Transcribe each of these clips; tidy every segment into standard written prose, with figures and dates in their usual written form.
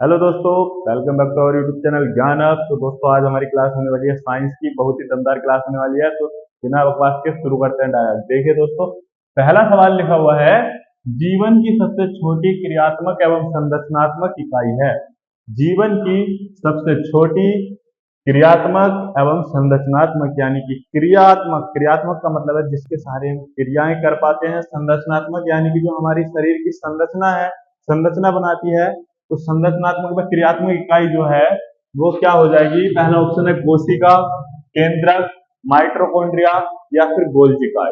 Hello दोस्तों, welcome back to our YouTube channel Gyan up. तो दोस्तों आज हमारी क्लास होने वाली है साइंस की, बहुत ही दमदार क्लास होने वाली है। तो बिना बकवास के शुरू करते हैं डायरेक्ट। देखिए दोस्तों, पहला सवाल लिखा हुआ है, जीवन की सबसे छोटी क्रियात्मक एवं संरचनात्मक इकाई है। जीवन की सबसे छोटी क्रियात्मक एवं संरचनात्मक, यानी कि क्रियात्मक, क्रियात्मक का मतलब है जिसके सहारे हम क्रियाएं कर पाते हैं। संरचनात्मक यानी कि जो हमारी शरीर की संरचना है, संरचना बनाती है। तो संरचनात्मक में क्रियात्मक इकाई जो है वो क्या हो जाएगी? पहला ऑप्शन है कोशिका, केंद्रक, माइटोकॉन्ड्रिया या फिर गोल्जिकाय।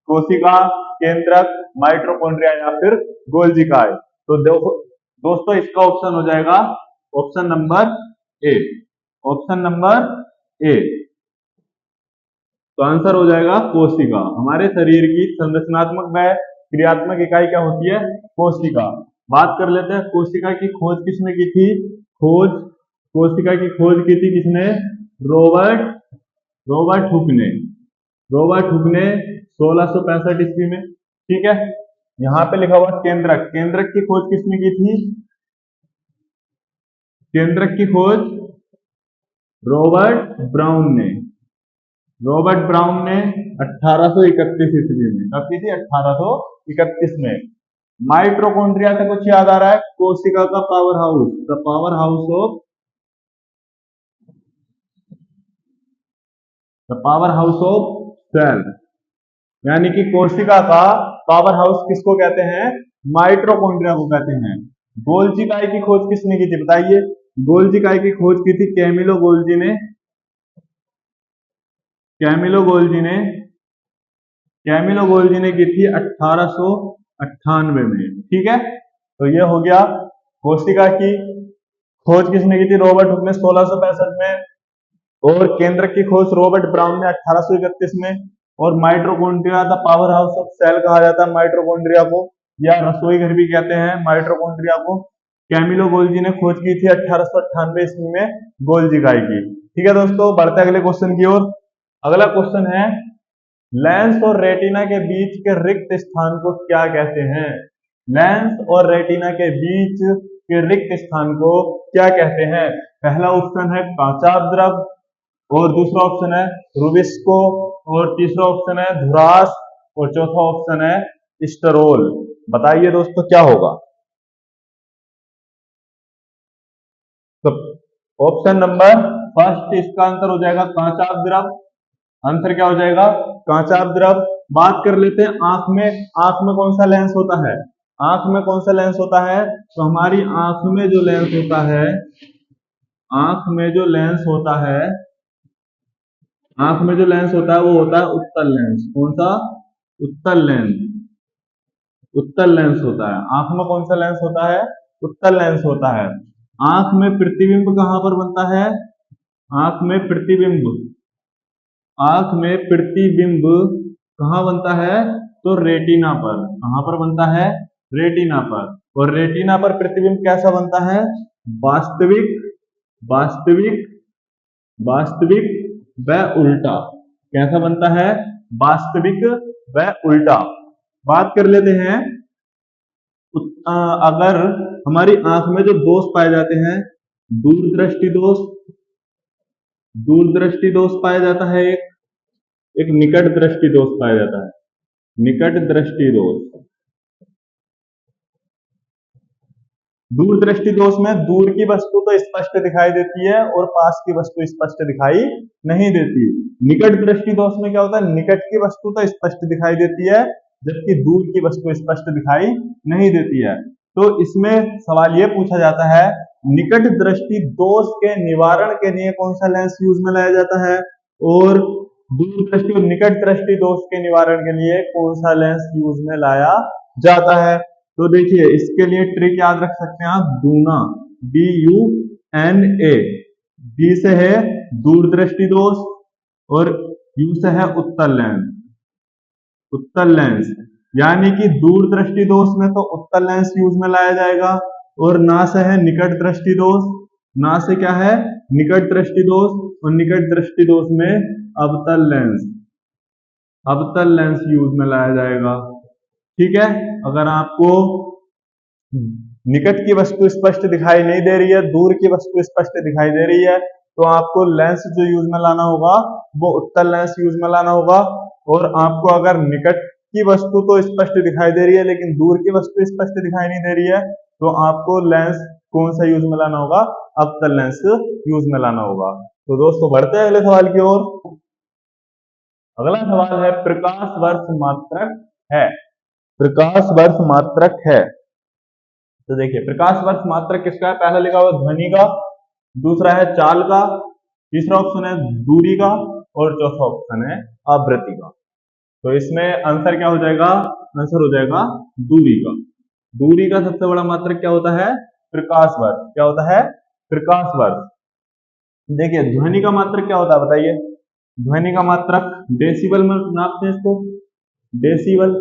कोशिका, केंद्रक, माइटोकॉन्ड्रिया या फिर गोल्जिकाय। तो देखो दोस्तों, इसका ऑप्शन हो जाएगा option number A. Option number A, तो आंसर हो जाएगा कोशिका। हमारे शरीर की संरचनात्मक व क्रियात्मक इकाई क्या होती है? कोशिका। बात कर लेते हैं कोशिका की खोज किसने की थी। खोज कोशिका की खोज की थी किसने? रॉबर्ट रॉबर्ट हुक ने। रॉबर्ट हुक ने 1665 ईस्वी में। ठीक है। यहाँ पे लिखा हुआ केंद्रक। केंद्रक की खोज किसने की थी? केंद्रक की खोज रॉबर्ट ब्राउन ने। रॉबर्ट ब्राउन ने 1831 ईस्वी में। कब की थी? 1831 में। माइटोकॉन्ड्रिया से कुछ याद आ रहा है? कोशिका का power house, the power house of cell. यानी कि कोशिका का पावर हाउस किसको कहते हैं? माइटोकॉन्ड्रिया को कहते हैं। गोल्जिकाई की खोज किसने की थी बताइए? गोल्जिकाई की खोज की थी कैमिलो गोल्जी ने। कैमिलो गोल्जी ने कैमिलो गोल्जी ने की थी 1898 में। ठीक है। तो ये हो गया कोशिका की खोज किसने की थी? रॉबर्ट हुक ने 1665 में। और केंद्र की खोज रॉबर्ट ब्राउन ने 1831 में। और mitochondria the power house of cell कहा जाता है माइटोकॉन्ड्रिया को, या रसोई घर भी कहते हैं माइटोकॉन्ड्रिया को। कैमिलो गोल्जी ने खोज की थी 1898 ईस्वी में गोल्जिकाई की। ठीक है दोस्तों, बढ़ते अगले क्वेश्चन की ओर। अगला क्वेश्चन है, लेंस और रेटिना के बीच के रिक्त स्थान को क्या कहते हैं? लेंस और रेटिना के बीच के रिक्त स्थान को क्या कहते हैं? पहला ऑप्शन है कांचा द्रव, और दूसरा ऑप्शन है रूबिस्को, और तीसरा ऑप्शन है धुरास, और चौथा ऑप्शन है स्टरोल। बताइए दोस्तों क्या होगा? तो ऑप्शन नंबर फर्स्ट, इसका आंसर हो जाएगा कांचा द्रव। आंसर क्या हो जाएगा? कांचा द्रव। बात कर लेते हैं आंख में। आंख में कौन सा लेंस होता है? आंख में कौन सा लेंस होता है? तो हमारी आंख में जो लेंस होता है, आंख में जो लेंस होता है, आंख में जो लेंस होता है वो होता है उत्तल लेंस। कौन सा? उत्तल लेंस। उत्तल लेंस होता है। आंख में कौन सा लेंस होता है? उत्तल लेंस होता है। आंख में प्रतिबिंब कहां पर बनता है? आंख में प्रतिबिंब आंख में प्रतिबिंब कहाँ बनता है? तो रेटिना पर। कहां पर बनता है? रेटिना पर। और रेटिना पर प्रतिबिंब कैसा बनता है? वास्तविक, वास्तविक, वास्तविक व उल्टा। कैसा बनता है? वास्तविक व उल्टा। बात कर लेते हैं, अगर हमारी आंख में जो दोष पाए जाते हैं, दूरदृष्टि दोष, दूरदृष्टि दोष पाया जाता है, एक निकट दृष्टि दोष पाया जाता है। निकट दृष्टि दोष। दूर दृष्टि दोष में दूर की वस्तु तो स्पष्ट दिखाई देती है और पास की वस्तु स्पष्ट दिखाई नहीं देती। निकट दृष्टि दोष में क्या होता है? निकट की वस्तु तो स्पष्ट दिखाई देती है, जबकि दूर की वस्तु स्पष्ट दिखाई नहीं देती है। तो इसमें सवाल ये पूछा जाता है, निकट दृष्टि दोष के निवारण के लिए कौन सा लेंस यूज में लाया जाता है, और दूर दृष्टि और निकट दृष्टि दोष के निवारण के लिए कौन सा लेंस यूज में लाया जाता है? तो देखिए, इसके लिए ट्रिक याद रख सकते हैं आप, डूना, DUNA। डी से है दूरदृष्टि दोष, और यू से है उत्तल लेंस। उत्तल लेंस यानी कि दूरदृष्टि दोष में तो उत्तल लेंस यूज में लाया जाएगा, और ना से है निकट दृष्टि दोष। ना से क्या है? निकट दृष्टि दोष, और निकट दृष्टि दोष में अवतल लेंस, अवतल लेंस यूज में लाया जाएगा। ठीक है। अगर आपको निकट की वस्तु स्पष्ट दिखाई नहीं दे रही है, दूर की वस्तु स्पष्ट दिखाई दे रही है, तो आपको लेंस जो यूज में लाना होगा वो उत्तल लेंस यूज में लाना होगा। और आपको अगर निकट की वस्तु तो स्पष्ट दिखाई दे रही है लेकिन दूर की वस्तु स्पष्ट दिखाई नहीं दे रही है, तो आपको लेंस कौन सा यूज में लाना होगा? अवतल लेंस यूज में लाना होगा। तो दोस्तों बढ़ते हैं अगले सवाल की ओर। अगला सवाल है प्रकाश वर्ष मात्रक है। प्रकाश वर्ष मात्रक है, तो देखिए प्रकाश वर्ष मात्रक किसका है? पहला लिखा हुआ ध्वनि का, दूसरा है चाल का, तीसरा ऑप्शन है दूरी का, और चौथा ऑप्शन है आवृत्ति का। तो इसमें आंसर क्या हो जाएगा? आंसर हो जाएगा दूरी का। दूरी का सबसे बड़ा मात्रक क्या होता है? प्रकाश वर्ष। क्या होता है? प्रकाश वर्ष। देखिए ध्वनि का मात्रक क्या होता है बताइए? ध्वनि का मात्रक डेसिबल में नापते हैं इसको, डेसिबल,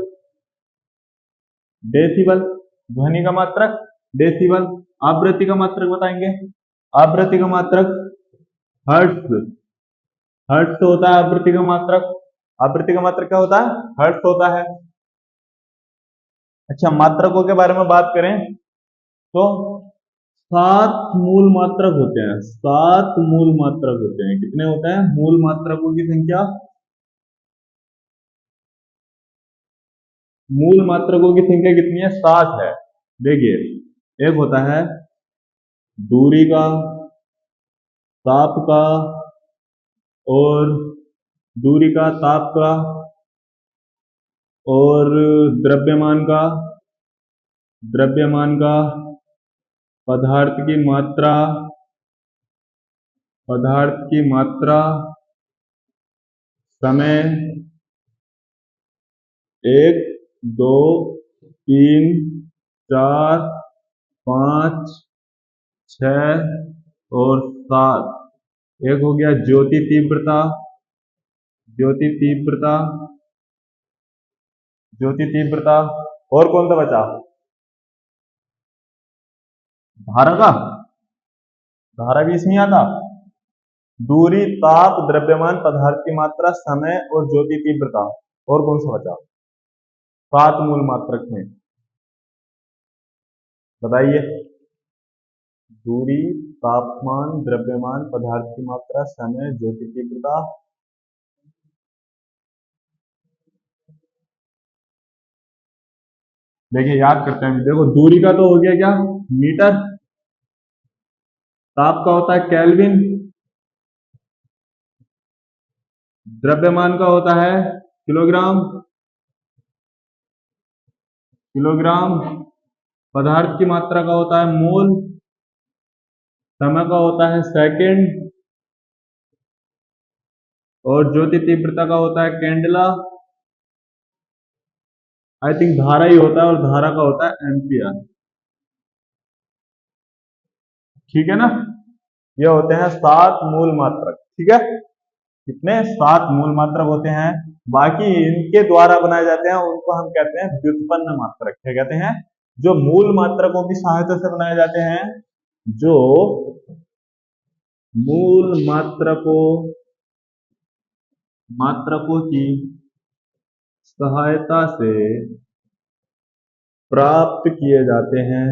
डेसिबल ध्वनि का मात्रक डेसिबल। आवृत्ति का मात्रक बताएंगे, आवृत्ति का मात्रक हर्ट्ज, हर्ट्ज होता है आवृत्ति का मात्रक। आवृत्ति का मात्रक क्या होता है? हर्ट्ज होता है। अच्छा मात्रकों के बारे में बात करें तो 7 मूल मात्रक होते हैं, 7 मूल मात्रक होते हैं। कितने होते हैं? मूल मात्रकों की संख्या, मूल मात्रकों की संख्या कितनी है? 7 है। देखिए एक होता है दूरी का, ताप का, और दूरी का, ताप का, और द्रव्यमान का, द्रव्यमान का, पदार्थ की मात्रा, पदार्थ की मात्रा, समय, 1 2 3 4 5 6 और 7। एक हो गया ज्योति तीव्रता, ज्योति तीव्रता, ज्योति तीव्रता, और कौन सा बचा? धारा का, धारा भी इसमें आता। दूरी, ताप, द्रव्यमान, पदार्थ की मात्रा, समय और ज्योति तीव्रता, और कौन सा बचा? 7 मूल मात्रक में बताइए। दूरी, तापमान, द्रव्यमान, पदार्थ की मात्रा, समय, ज्योति तीव्रता। देखिए याद करते हैं, देखो दूरी का तो हो गया क्या? मीटर। ताप का होता है केल्विन। द्रव्यमान का होता है किलोग्राम, किलोग्राम। पदार्थ की मात्रा का होता है मोल। समय का होता है सेकंड। और ज्योति तीव्रता का होता है कैंडला। आई थिंक धारा ही होता है, और धारा का होता है एम्पियर। ठीक है ना? ये होते हैं 7 मूल मात्रक। ठीक है, कितने? 7 मूल मात्रक होते हैं। बाकी इनके द्वारा बनाए जाते हैं उनको हम कहते हैं व्युत्पन्न मात्रक। क्या कहते हैं? जो मूल मात्रकों की सहायता से बनाए जाते हैं, जो मूल मात्रकों, मात्रकों की सहायता से प्राप्त किए जाते हैं,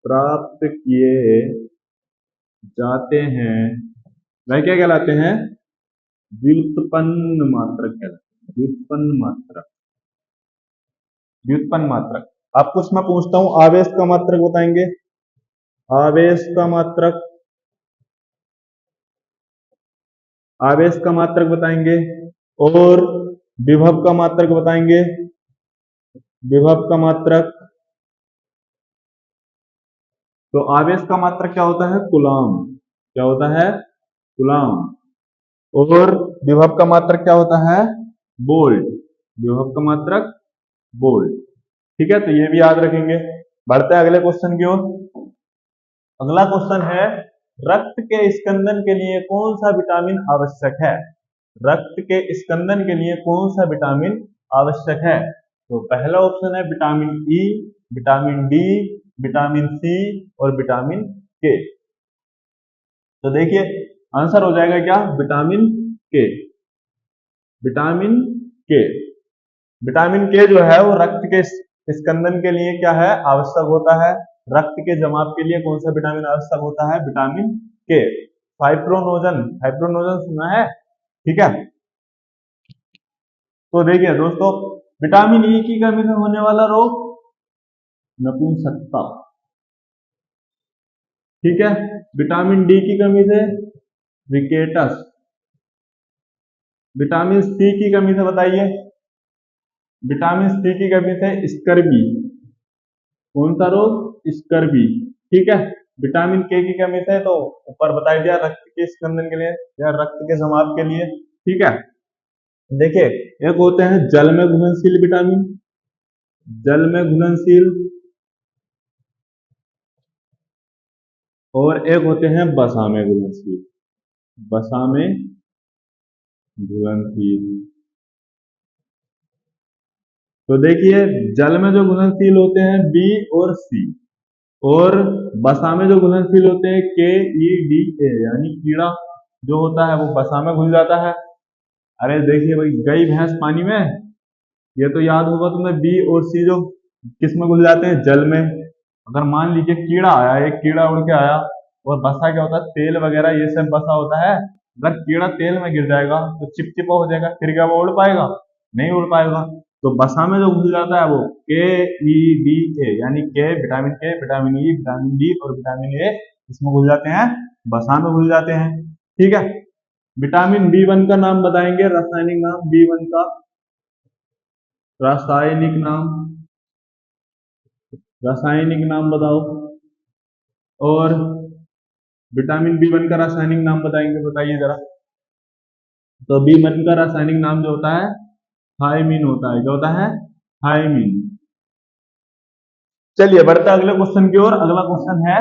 प्राप्त किए जाते हैं, वह क्या कहलाते हैं? व्युत्पन्न मात्रक कहलाते हैं। व्युत्पन्न मात्रक, व्युत्पन्न मात्रक। आपको मैं पूछता हूं आवेश का मात्रक बताएंगे? आवेश का मात्रक, आवेश का मात्रक बताएंगे, और विभव का मात्रक बताएंगे? विभव का मात्रक। तो आवेश का मात्रक क्या होता है? कूलाम। क्या होता है? कूलाम। और विभव का मात्रक क्या होता है? वोल्ट। विभव का मात्रक वोल्ट। ठीक है, तो ये भी याद रखेंगे। बढ़ते हैं अगले क्वेश्चन की ओर। अगला क्वेश्चन है रक्त के स्कंदन के लिए कौन सा विटामिन आवश्यक है? रक्त के स्कंदन के लिए कौन सा विटामिन आवश्यक है? तो पहला ऑप्शन है vitamin E, vitamin D, vitamin C और विटामिन के। तो देखिए आंसर हो जाएगा क्या? विटामिन के। विटामिन के, विटामिन के जो है वो रक्त के स्कंदन के लिए क्या है? आवश्यक होता है। रक्त के जमाव के लिए कौन सा विटामिन आवश्यक होता है? विटामिन के। फाइब्रोनोजन, फाइब्रोनोजन सुना है? ठीक है, तो देखिए दोस्तों, विटामिन ई की कमी से होने वाला रोग नपुंसकता। ठीक है, विटामिन डी की कमी से विकेटस। विटामिन सी की कमी से बताइए, विटामिन सी की कमी से स्कर्वी। कौन सा रोग? स्कर्वी। ठीक है, विटामिन के की कमी से तो ऊपर बताया दिया, रक्त के स्कंदन के लिए या रक्त के जमाव के लिए। ठीक है, देखिए एक होते हैं जल में घुलनशील विटामिन, जल में घुलनशील, और एक होते हैं वसा में घुलनशील, वसा में घुलनशील। तो देखिए जल में जो घुलनशील होते हैं बी और सी, और वसा में जो घुलनशील होते हैं के ई डी ए, यानी कीड़ा जो होता है वो वसा में घुल जाता है। अरे देखिए भाई, गई भैंस पानी में, ये तो याद होगा तुम्हें, बी और सी जो किस में घुल जाते हैं? जल में। अगर मान लीजिए कीड़ा आया, एक कीड़ा उड़ के आया, और वसा क्या होता है? तेल वगैरह ये सब वसा होता है। अगर कीड़ा तेल में गिर जाएगा तो चिपचिपा हो जाएगा, फिर क्या वो उड़ पाएगा? नहीं उड़ पाएगा। तो वसा में जो घुल जाता है वो के ई डी ए, यानी के, विटामिन ई, विटामिन डी और विटामिन ए इसमें घुल जाते हैं, वसा में घुल जाते हैं। ठीक है, विटामिन बी वन का नाम बताएंगे, रासायनिक नाम बी वन का, रासायनिक नाम, रासायनिक नाम बताओ। और विटामिन बी वन का रासायनिक नाम बताएंगे, बताइए जरा। तो बी वन का रासायनिक नाम जो होता है थायमीन होता है। क्या होता है? थायमीन। चलिए बढ़ते अगले क्वेश्चन की ओर। अगला क्वेश्चन है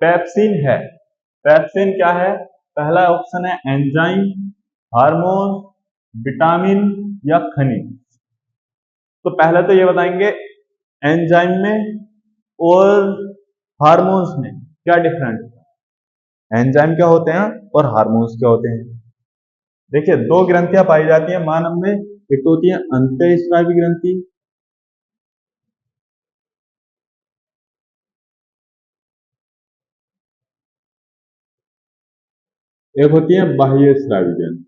पेप्सिन है। पेप्सिन क्या है? पहला ऑप्शन है एंजाइम, हार्मोन, विटामिन या खनिज। तो पहले तो ये बताएंगे एंजाइम में और हार्मोन्स में क्या डिफरेंस है, एंजाइम क्या होते हैं और हार्मोन्स क्या होते हैं। देखिए दो ग्रंथियां पाई जाती हैं मानव में, एक तो होती है अंतःस्रावी ग्रंथि, एक होती है बाह्य स्रावी ग्रंथि।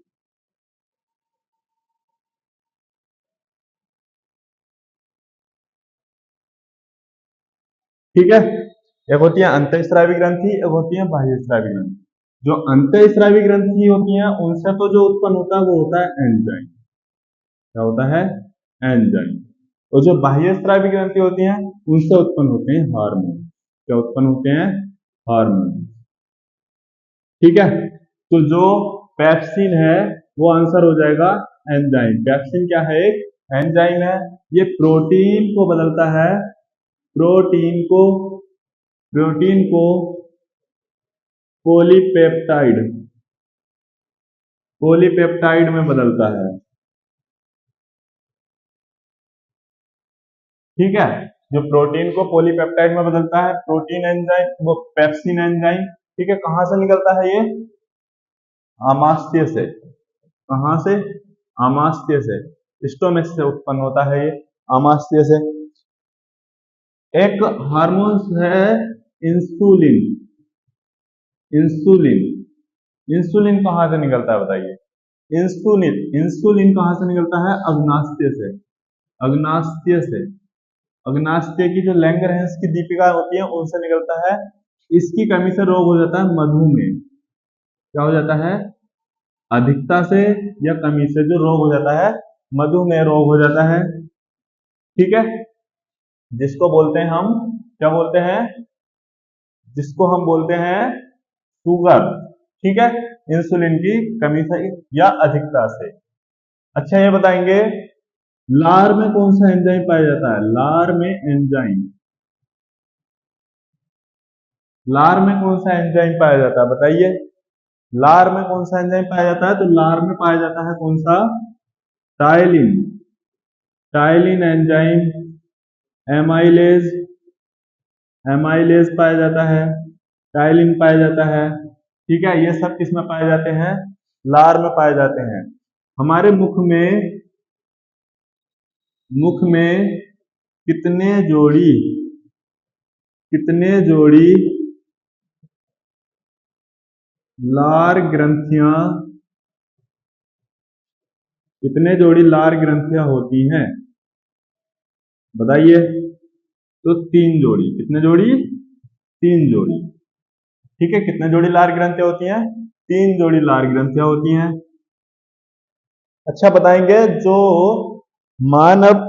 ठीक है, एक होती है अंतःस्रावी ग्रंथि, एक होती है बाह्य स्रावी ग्रंथि। जो अंतःस्रावी ग्रंथि होती है उनसे तो जो उत्पन्न होता है वो होता है एंजाइम। क्या होता है? एंजाइम। और जो बाह्य स्रावी ग्रंथि होती हैं उनसे उत्पन्न होते हैं हार्मोन। क्या उत्पन्न होते हैं? हार्मोन। ठीक है, तो जो पेप्सिन है वो आंसर हो जाएगा एंजाइम। पेप्सिन क्या है? एक एंजाइम है। ये प्रोटीन को बदलता है, प्रोटीन को, प्रोटीन को पॉलीपेप्टाइड, पॉलीपेप्टाइड में बदलता है। ठीक है, जो प्रोटीन को पॉलीपेप्टाइड में बदलता है, प्रोटीन एंजाइम, वो पेप्सिन एंजाइम। ठीक है, कहां से निकलता है ये? आमाशय से। कहां से? आमाशय से, स्टोमच से उत्पन्न होता है ये, आमाशय से। एक हार्मोन है इंसुलिन, इंसुलिन, इंसुलिन कहां से निकलता है बताइए? इंसुलिन, इंसुलिन कहां से निकलता है? अग्नाशय से, अग्नाशय से। अग्नाशय की जो लैंगरहैंस की दीपिका होती है उनसे निकलता है। इसकी कमी से रोग हो जाता है मधुमेह। क्या हो जाता है? अधिकता से या कमी से जो रोग हो जाता है, मधुमेह रोग हो जाता है। ठीक है, जिसको बोलते हैं हम, क्या बोलते हैं? जिसको हम बोलते हैं शुगर। ठीक है, इंसुलिन की कमी से या अधिकता से। अच्छा ये बताएंगे लार में कौन सा एंजाइम पाया जाता है? लार में एंजाइम, लार में कौन सा एंजाइम पाया जाता है बताइए? लार में कौन सा एंजाइम पाया जाता है? तो लार में पाया जाता है कौन सा? Ptyalin, ptyalin enzyme, amylase, amylase पाया जाता है, टाइलिन पाया जाता है। ठीक है, ये सब किस में पाए जाते हैं? लार में पाए जाते हैं। हमारे मुख में, मुख में कितने जोड़ी कितने जोड़ी लार ग्रंथियां कितने जोड़ी लार ग्रंथियां होती हैं? बताइए। तो 3 जोड़ी। कितने जोड़ी? 3 जोड़ी। ठीक है, कितने जोड़ी लार ग्रंथियां होती हैं? 3 जोड़ी लार ग्रंथियां होती हैं। अच्छा, बताएंगे जो मानव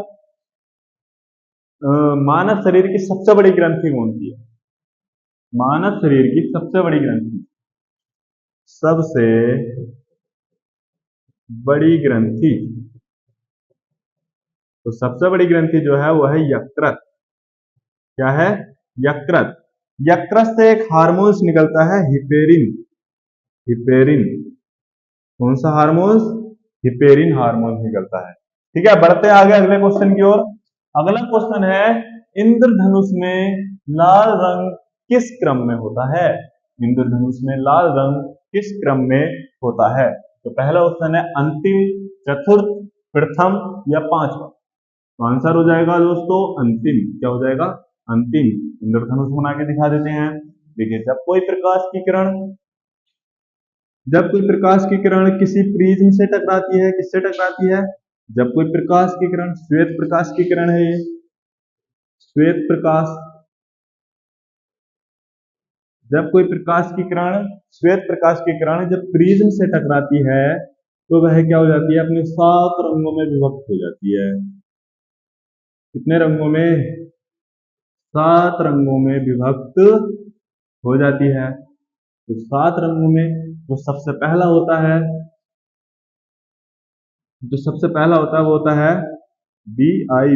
मानव शरीर की सबसे बड़ी ग्रंथि कौन सी है? मानव शरीर की सबसे बड़ी ग्रंथि, सबसे बड़ी ग्रंथि, तो सबसे बड़ी ग्रंथि जो है वो है यकृत। क्या है? यकृत। यकृत से एक हार्मोन्स निकलता है हिपेरिन। हिपेरिन। कौन सा हार्मोन्स? हिपेरिन हार्मोन निकलता है। ठीक है, बढ़ते हैं आगे अगले क्वेश्चन की ओर। अगला क्वेश्चन है, इंद्रधनुष में लाल रंग किस क्रम में होता है? इंद्रधनुष में लाल रंग किस क्रम में होता है? तो पहला ऑप्शन है अंतिम, चतुर्थ, प्रथम या पांचवा। तो आंसर हो जाएगा दोस्तों अंतिम। क्या हो जाएगा? अंतिम। इंद्रधनुष बना के दिखा देते हैं। देखिए, जब कोई प्रकाश की किरण किसी प्रिज्म से टकराती है, किससे टकराती है? जब कोई प्रकाश की किरण, श्वेत प्रकाश की किरण है ये, श्वेत प्रकाश। जब कोई प्रकाश की किरण, श्वेत प्रकाश की किरण जब प्रिज्म से टकराती है तो वह क्या हो जाती है? अपने 7 रंगों में विभक्त हो जाती है। कितने रंगों में? 7 रंगों में विभक्त हो जाती है। तो 7 रंगों में जो सबसे पहला होता है, वो होता है BIBGYOR।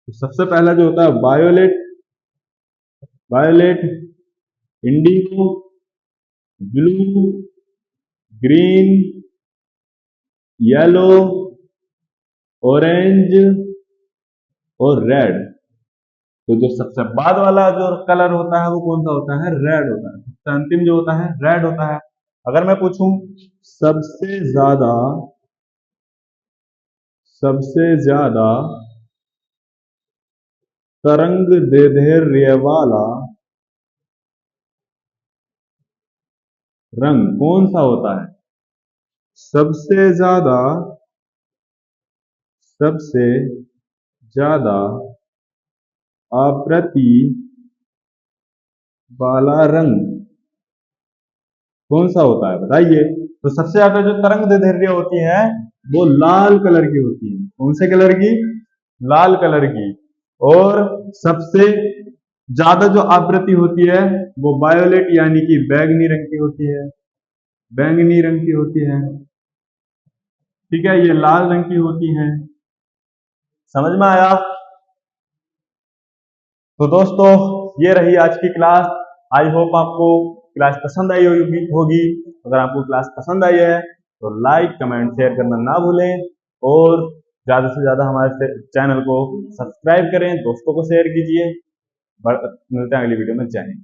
तो सबसे पहला जो होता है violet, violet, Indigo, blue, green, yellow, orange और रेड। तो जो सबसे बाद वाला जो कलर होता है वो कौन सा होता है? रेड होता है। सबसे अंतिम जो होता है रेड होता है। अगर मैं पूछूं सबसे ज्यादा तरंग दैर्ध्य वाला रंग कौन सा होता है? सबसे ज्यादा आवृत्ति वाला रंग कौन सा होता है? बताइए। तो सबसे ज्यादा जो तरंग दैर्ध्य होती है वो लाल कलर की होती है। कौन से कलर की? लाल कलर की। और सबसे ज्यादा जो आवृत्ति होती है वो वायोलेट यानी कि बैंगनी रंग की होती है। बैंगनी रंग की होती है। ठीक है, ये लाल रंग की होती है। समझ में आया? तो दोस्तों, ये रही आज की क्लास। आई होप आपको क्लास पसंद आई होगी। अगर आपको क्लास पसंद आई है तो लाइक, कमेंट, शेयर करना ना भूलें और ज्यादा से ज्यादा हमारे चैनल को सब्सक्राइब करें, दोस्तों को शेयर कीजिए। मिलते हैं अगली वीडियो में। जय हिंद।